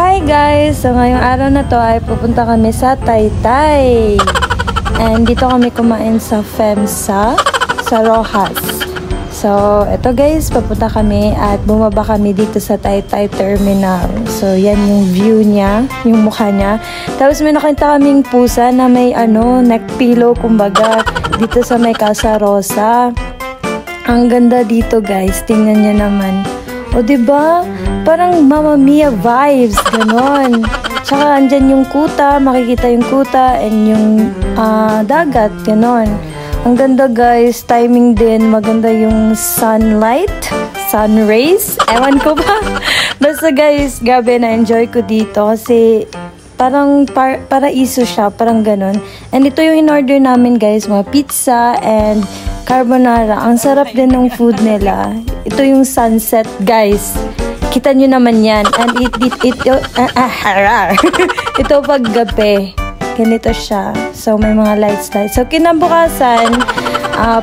Hi guys! So ngayong araw na to ay pupunta kami sa Taytay. And dito kami kumain sa FEMSA, sa Rojas. So eto guys, papunta kami at bumaba kami dito sa Taytay Terminal. So yan yung view niya, yung mukha niya. Tapos may nakita kaming pusa na may neck pillow kumbaga dito sa may Casa Rosa. Ang ganda dito guys, tingnan niyo naman. O diba? Parang Mamma Mia vibes, ganon. Tsaka andyan yung kuta, makikita yung kuta and yung dagat, ganon. Ang ganda guys, timing din, maganda yung sunlight, sun rays, ewan ko ba. Basta guys, grabe na-enjoy ko dito kasi parang paraiso siya, parang ganon. And ito yung in-order namin guys, mga pizza and carbonara. Ang sarap din ng food nila. Ito yung sunset guys. Kita nyo naman yan. And ito pag gabi. Ganito siya. So may mga lights. So kinabukasan,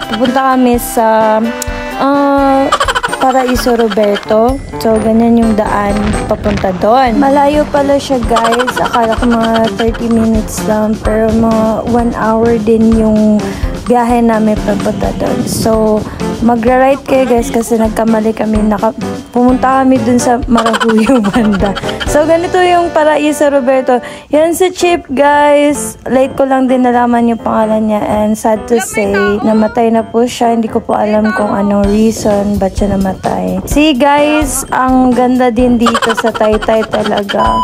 pupunta kami sa Paraiso Roberto. So ganyan yung daan papunta doon. Malayo pala siya guys. Akala ko mga 30 minutes lang. Pero mga 1 hour din yung biyahe namin papunta doon. So magra-ride kayo guys kasi nagkamali kami. Pumunta kami dun sa Maraguyo banda. So ganito yung Paraiso Roberto. Yan si Chip guys. Late ko lang din nalaman yung pangalan niya. And sad to say, namatay na po siya. Hindi ko po alam kung anong reason ba't siya namatay. See guys, ang ganda din dito sa Taytay talaga.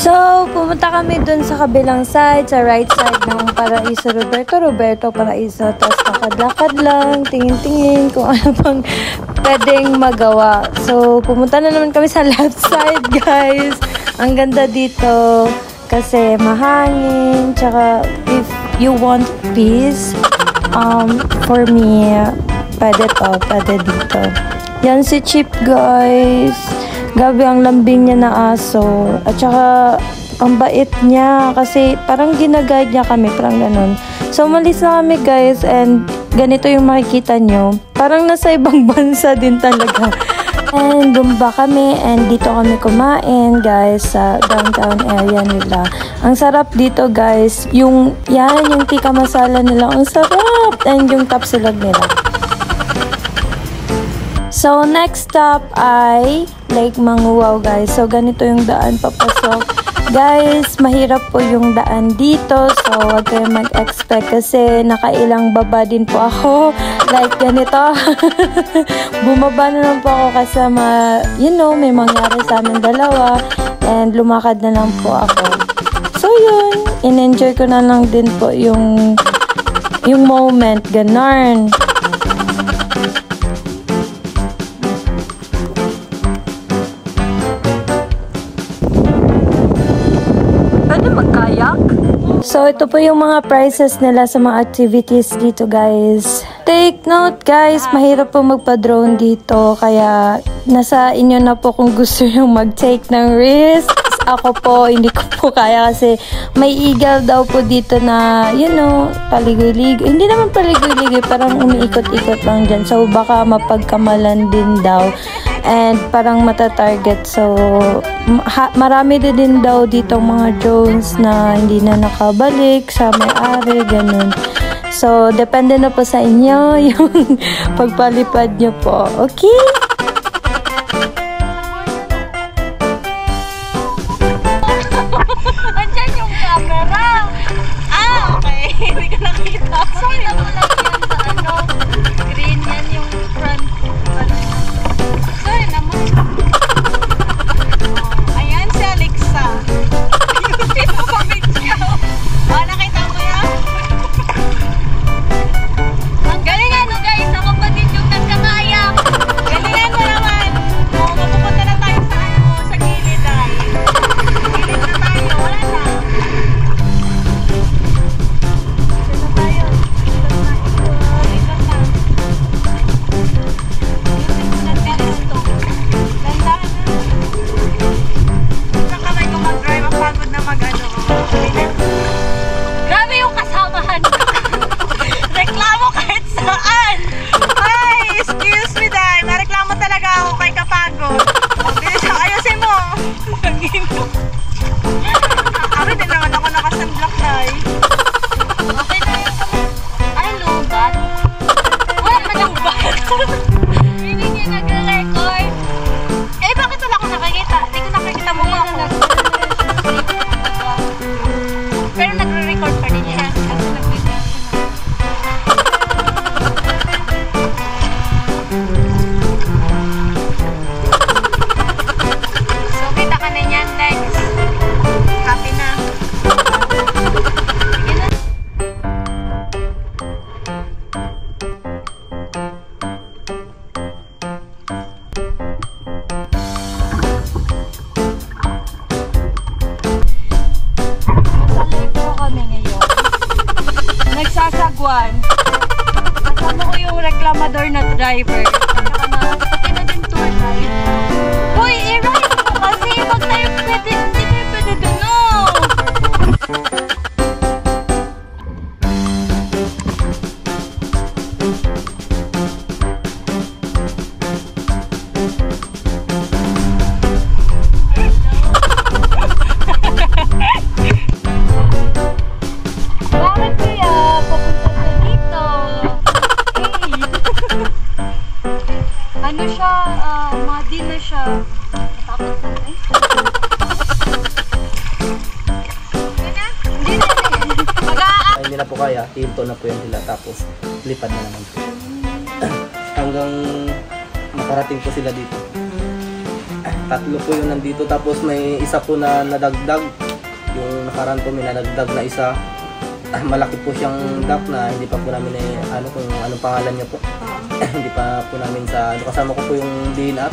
So, pumunta kami dun sa kabilang side, sa right side ng Paraiso Roberto Paraiso. Tapos lakad-lakad lang, tingin-tingin kung ano pang pwedeng magawa. So, pumunta na naman kami sa left side, guys. Ang ganda dito kasi mahangin. Tsaka, if you want peace, for me, pwede dito. Yan si Chip, guys. Gabi ang lambing niya na aso. At saka, ang bait niya. Kasi parang ginaguide niya kami. Parang ganun. So, umalis na kami guys. And ganito yung makikita nyo. Parang nasa ibang bansa din talaga. And bumba kami. And dito kami kumain guys. Sa downtown area nila. Ang sarap dito guys. Yung tikka masala nila. Ang sarap. And yung tapsilog nila. So, next stop ay Lake Manguaw, guys. So, ganito yung daan papasok. Guys, mahirap po yung daan dito. So, huwag kayo mag-expect kasi nakailang baba din po ako. Like, ganito. Bumaba na lang po ako kasama, may mangyari sa amin dalawa. And lumakad na lang po ako. So, yun. In-enjoy ko na lang din po yung moment. Ganarn. So, ito po yung mga prices nila sa mga activities dito, guys. Take note, guys, mahirap po magpa-drone dito. Kaya, nasa inyo na po kung gusto nyo mag-take ng risks. Ako po, hindi ko po kaya kasi may eagle daw po dito na, paligoy-ligoy. Hindi naman paligoy-ligoy, parang umiikot-ikot lang dyan. So, baka mapagkamalan din daw. And parang mata-target. So, marami din daw dito mga drones na hindi na nakabalik sa may-ari, ganun. So, depende na po sa inyo yung pagpalipad nyo po. Okay? eh. Hindi ko nakita. Nakita mo lang yan sa ano. Green yan yung front. Ano. Sorry naman. Ayan si Alexa. Ayusin mo pa video. Nakita mo yan? Ang galingan mo guys. Ako pa din yung nagkakayak. Galingan mo naman. Mapupunta na tayo sa ano. Sa gilid ay. Gilid na tayo. Wala na. Grabe yung kasamahan. Reklamo kahit saan. Ay, excuse me, Day. Mareklamo talaga ako kay Kapagod. Bilis ako, ayusin mo. Abi din naman ako nakasunblock, Day. Okay na yun. Ay, lubat. Wala naman lubat. Hindi niya nag-record. Eh, bakit wala akong nakikita? Hindi ko nakikita mo ako. Pero nagre-record pa din siya. Kasi nag-video siya. So, kita ka na yan, Lex. Happy na. Sige na. Nagsasagwan. Kasama ko yung reklamador na driver. Tsaka na, pati na din tour guide. Uy, i-ride mo kasi. Pag tayo pwede, hindi tayo pwede dun, no? Bakit kaya papunta ka dito? Hey! Ano siya? Muddy na siya. Takot na eh. Hindi na. Ay, hindi na po kaya. Hinto na po yan sila. Tapos lipad na naman po. Hanggang makarating po sila dito. Tatlo po yung nandito. Tapos may isa po na nadagdag. Yung nakaraan po may nadagdag na isa. Malaki po siyang duck na hindi pa po namin ano kung anong pangalan niya po. Hindi pa po namin sa ano, kasama ko po yung DNR.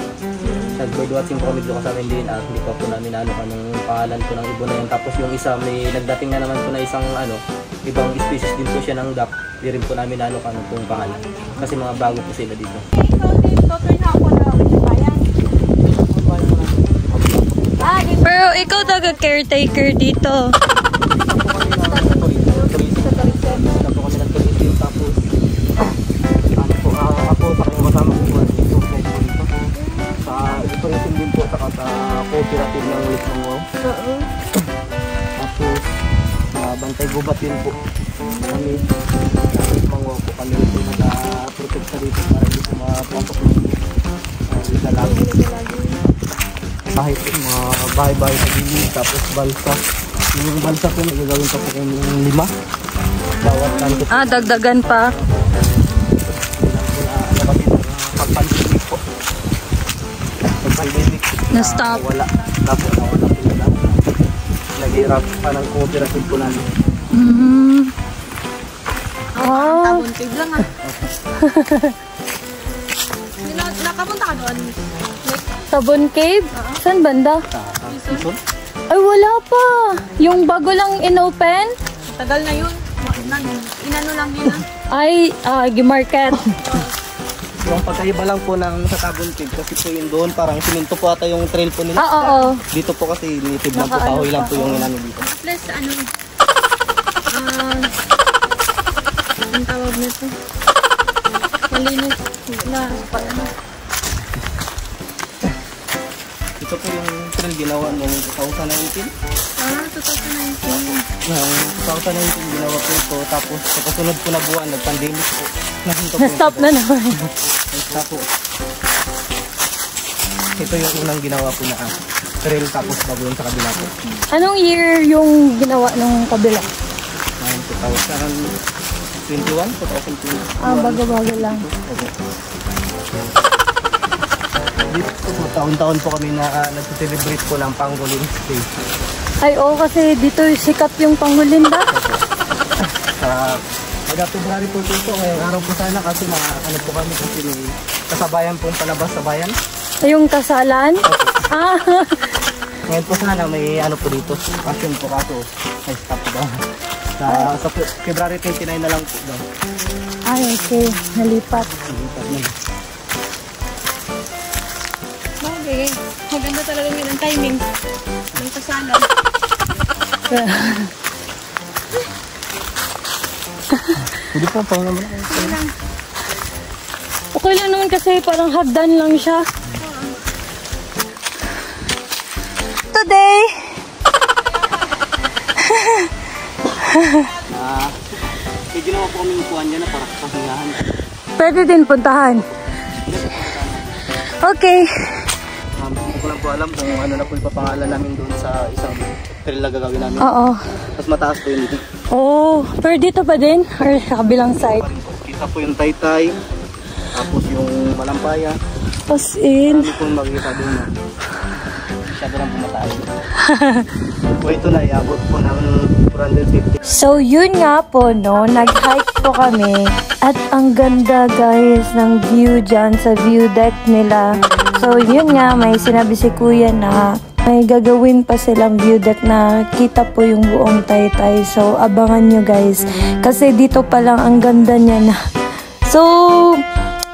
Nag-bird watching po kami dito kasama yung DNR. Hindi pa po namin ano anong pangalan po ng ibon na yun. Tapos yung isa may nagdating na naman po na isang ano ibang species din po siya ng duck. Hindi rin po namin ano kung pangalan. Kasi mga bago po sila dito. Pero ikaw daga caretaker dito. Cooperative ng ulit ng wow. Tapos bantay gubat din po kami ng wow po kami ito nag-protect sa dito para hindi po mapasok ng ligalag kahit mga bahay-bahay sa gilid. Tapos balsa, yung balsa po nagagawin pa po kami ng 5 bawat kanto. Dagdagan pa pag-pandemic po pag-pandemic na-stop. Wala. Tapos nawala po nila. Nag-hirap pa ng cooperative po namin. Oh. Tabuntig lang ah. Nakapunta ka doon? Sabon Cave? Saan banda? Ison? Ay, wala pa. Yung bago lang inopen? Tagal na yun. Inano lang yun ah. Ay, Gimarket. Yung pagkaiba lang po ng sa Tabon Cave kasi po yun doon parang siminto po ata yung trail po nila. Oo. Dito po kasi native lang po, kahoy lang po yung inano dito. Plus ano, ang tawag nito. Malinis na ano. Ito po yung trail ginawa noong 2019. 2019. Noong 2019 ginawa po ito. Tapos sa kasunod po na buwan, nag-pandemic po. Na-stop na naman. Na-stop po. Ito yung unang ginawa po na trail tapos bago yun sa kabila po. Anong year yung ginawa ng kabila? 2021, 2021. Bago-bago lang. Dito po, taon-taon po kami na nag-celebrate po ng Pangolin Day. Ay, oo, kasi dito sikat yung Pangulinda. Sa February po ito, ngayong araw po sana kasi ano po kami kasi may kasabayan pong palabas sa bayan. Ay, yung kasalan? Ah, Ngayon po sana may ano po dito, passion po kaso may stop daw. Sa February 29 na lang po daw. ay, okay. Nalipat. Bagay. Maganda talaga yun ang timing. Ng kasalan. Hindi po, pang naman ako. Okay lang naman kasi parang hagdan lang siya. Today, May ginawa po kami upuan dyan na para kasingahan. pwede din puntahan. Okay. Hindi ko lang po alam kung ano na po ipapangalan namin doon sa isang trail na gagawin namin. Oo. Mas mataas po yun dito. Oh, pero dito pa din? Or sa kabilang side? Kita po yung Taytay, tapos yung Malampaya. As in. Marami pong makikita doon na masyado lang pumataas. Po ito na, iabot po ng 450. So, yun nga po, no? Nag-hike po kami. At ang ganda, guys, ng view dyan sa view deck nila. So, yun nga, may sinabi si Kuya na may gagawin pa silang view deck na kita po yung buong Taytay. So, abangan nyo, guys. Kasi dito pa lang ang ganda niya na. So,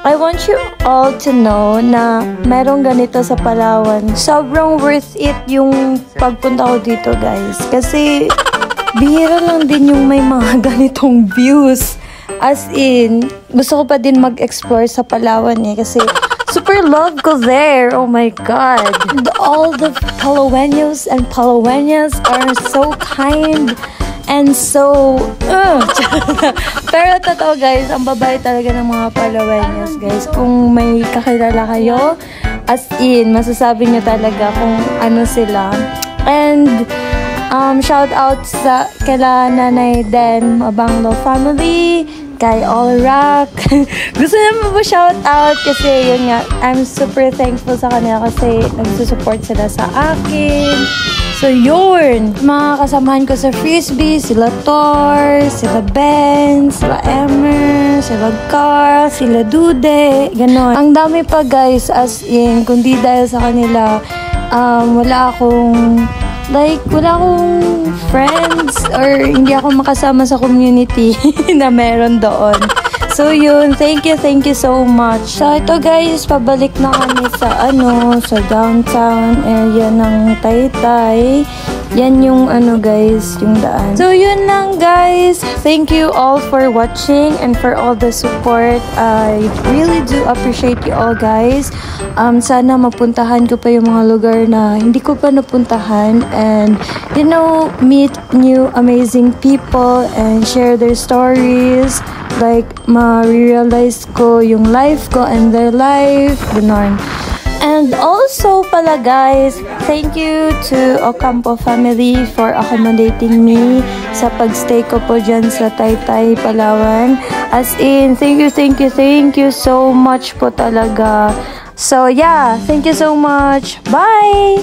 I want you all to know na merong ganito sa Palawan. Sobrang worth it yung pagpunta ko dito, guys. Kasi bihira lang din yung may mga ganitong views. As in, gusto ko pa din mag-explore sa Palawan eh. Kasi super love ko there. Oh my God. All the Palaweños and Palaweñas are so kind. And so, pero totoo guys, ang babae talaga ng mga Palaweños guys. Kung may kakilala kayo, as in, masasabi nyo talaga kung ano sila. And, shout out sa kala Nanay Den Mabanglo family, kay All Rock. Gusto naman po shout out kasi yun nga, I'm super thankful sa kanila kasi nagsusupport sila sa akin. So yun, mga kasamahan ko sa Frisbee, sila Thor, sila Ben, sila Emmer, sila Carl, sila Dude, ganon. Ang dami pa guys, as in, kundi dahil sa kanila, wala akong friends or hindi ako makasama sa community na meron doon. So yun, thank you so much. So ito guys, pabalik na kami sa sa downtown area ng Taytay. Yan yung guys, yung daan. So yun lang guys. Thank you all for watching and for all the support. I really do appreciate you all guys. Sana mapuntahan ko pa yung mga lugar na hindi ko pa napuntahan and meet new amazing people and share their stories. Like, ma-realize ko yung life ko and their life. Ganon. And also pala guys, thank you to Ocampo family for accommodating me sa pagstay ko po dyan sa Taytay, Palawan. As in, thank you so much po talaga. So yeah, thank you so much. Bye!